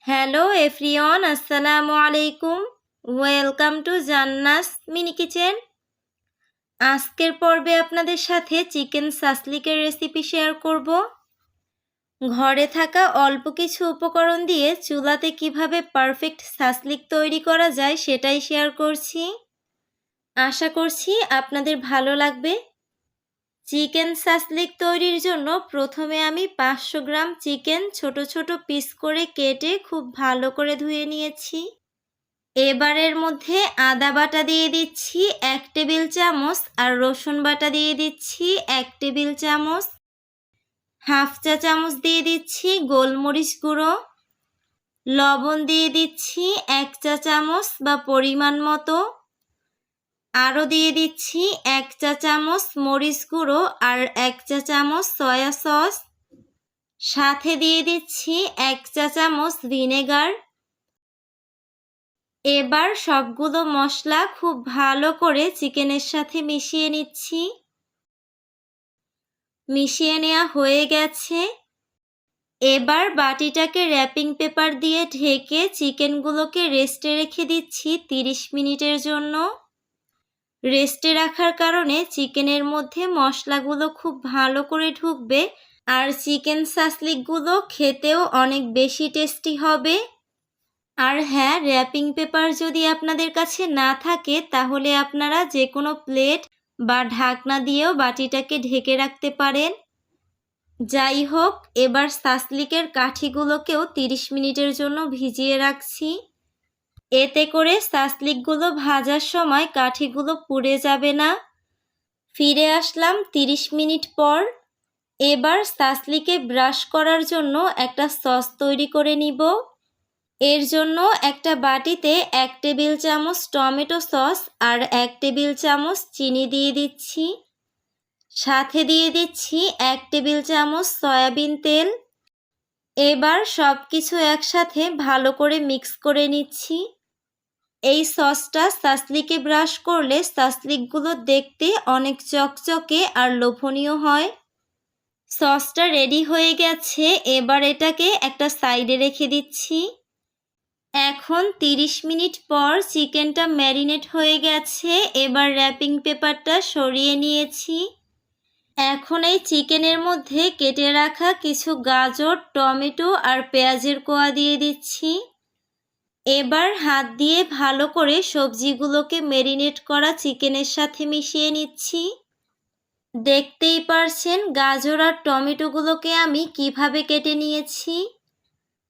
Hello everyone, আসসালামু আলাইকুম। Welcome to জান্নাস mini kitchen. আজকের পর্বে আপনাদের সাথে চিকেন সাসলিকের রেসিপি শেয়ার করব। ঘরে থাকা অল্প কিছু উপকরণ দিয়ে চুলাতে কিভাবে পারফেক্ট সাসলিক তৈরি করা যায় সেটাই শেয়ার করছি। আশা করছি আপনাদের ভালো লাগবে। চিকেন সাসলিক তৈরির জন্য প্রথমে আমি 500 গ্রাম চিকেন ছোট ছোট পিস করে কেটে খুব ভালো করে ধুয়ে নিয়েছি। এবারের মধ্যে আদা বাটা দিয়ে দিচ্ছি 1 টেবিল চামচ, আর রসুন বাটা দিয়ে দিচ্ছি 1 টেবিল চামচ। হাফ চা চামচ দিয়ে দিচ্ছি গোলমরিচ গুঁড়ো। লবণ দিয়ে দিচ্ছি 1 চা চামচ বা পরিমাণ মতো। আরও দিয়ে দিচ্ছি 1 চা চামচ মরিচ গুঁড়ো আর 1 চা চামচ সয়া সস। সাথে দিয়ে দিচ্ছি 1 চা চামচ ভিনেগার। এবার সবগুলো মশলা খুব ভালো করে চিকেনের সাথে মিশিয়ে নিচ্ছি। মিশিয়ে নেওয়া হয়ে গেছে। এবার বাটিটাকে র্যাপিং পেপার দিয়ে ঢেকে চিকেনগুলোকে রেস্টে রেখে দিচ্ছি 30 মিনিটের জন্য। রেস্টে রাখার কারণে চিকেনের মধ্যে মশলাগুলো খুব ভালো করে ঢুকবে, আর চিকেন সাসলিকগুলো খেতেও অনেক বেশি টেস্টি হবে। আর হ্যাঁ, র্যাপিং পেপার যদি আপনাদের কাছে না থাকে তাহলে আপনারা যে কোনো প্লেট বা ঢাকনা দিয়েও বাটিটাকে ঢেকে রাখতে পারেন। যাই হোক, এবার সাসলিকের কাঠিগুলোকেও 30 মিনিটের জন্য ভিজিয়ে রাখছি। এতে করে সাসলিকগুলো ভাজার সময় কাঠিগুলো পুড়ে যাবে না। ফিরে আসলাম 30 মিনিট পর। এবার সাসলিকে ব্রাশ করার জন্য একটা সস তৈরি করে নিব। এর জন্য একটা বাটিতে 1 টেবিল চামচ টমেটো সস আর 1 টেবিল চামচ চিনি দিয়ে দিচ্ছি। সাথে দিয়ে দিচ্ছি 1 টেবিল চামচ সয়াবিন তেল। এবার সব কিছু একসাথে ভালো করে মিক্স করে নিচ্ছি। এই সসটা সাসলিকে ব্রাশ করলে সাসলিকগুলো দেখতে অনেক চকচকে আর লোভনীয় হয়। সসটা রেডি হয়ে গেছে। এবার এটাকে একটা সাইডে রেখে দিচ্ছি। এখন 30 মিনিট পর চিকেনটা ম্যারিনেট হয়ে গেছে। এবার র্যাপিং পেপারটা সরিয়ে নিয়েছি। এখন এই চিকেনের মধ্যে কেটে রাখা কিছু গাজর, টমেটো আর পেঁয়াজের কোয়া দিয়ে দিচ্ছি। এবার হাত দিয়ে ভালো করে সবজিগুলোকে ম্যারিনেট করা চিকেনের সাথে মিশিয়ে নিচ্ছি। দেখতেই পারছেন গাজর আর টমেটোগুলোকে আমি কিভাবে কেটে নিয়েছি।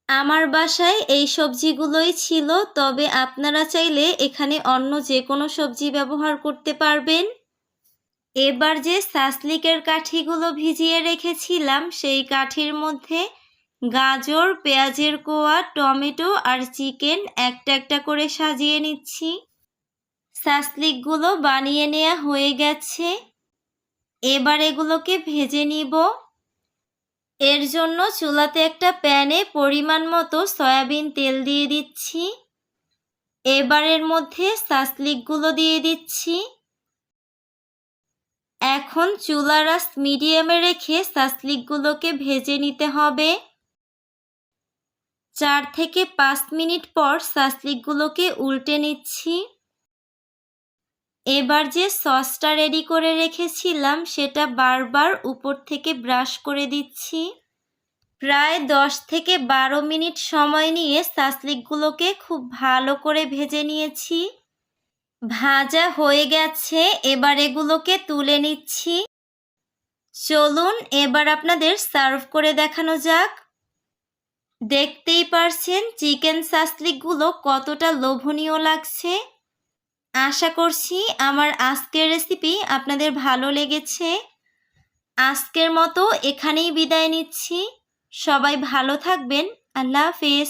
আমার বাসায় এই সবজিগুলোই ছিল, তবে আপনারা চাইলে এখানে অন্য যে কোনো সবজি ব্যবহার করতে পারবেন। এবার যে সাসলিকের কাঠিগুলো ভিজিয়ে রেখেছিলাম সেই কাঠির মধ্যে গাজর, পেঁয়াজের কোয়া, টমেটো আর চিকেন একটা একটা করে সাজিয়ে নিচ্ছি। সাসলিকগুলো বানিয়ে নেওয়া হয়ে গেছে। এবার এগুলোকে ভেজে নিব। এর জন্য চুলাতে একটা প্যানে পরিমাণ মতো সয়াবিন তেল দিয়ে দিচ্ছি। এবার এর মধ্যে সাসলিকগুলো দিয়ে দিচ্ছি। এখন চুলার আঁচ মিডিয়ামে রেখে সাসলিকগুলোকে ভেজে নিতে হবে। 4 থেকে 5 মিনিট পর সাসলিকগুলোকে উল্টে নিচ্ছি। এবার যে সসটা রেডি করে রেখেছিলাম সেটা বারবার উপর থেকে ব্রাশ করে দিচ্ছি। প্রায় 10 থেকে 12 মিনিট সময় নিয়ে সাসলিকগুলোকে খুব ভালো করে ভেজে নিয়েছি। ভাজা হয়ে গেছে। এবার এগুলোকে তুলে নিচ্ছি। চলুন এবার আপনাদের সার্ভ করে দেখানো যাক। দেখতেই পারছেন চিকেন সাসলিকগুলো কতটা লোভনীয় লাগছে। আশা করছি আমার আজকের রেসিপি আপনাদের ভালো লেগেছে। আজকের মতো এখানেই বিদায় নিচ্ছি। সবাই ভালো থাকবেন। আল্লাহ হাফেজ।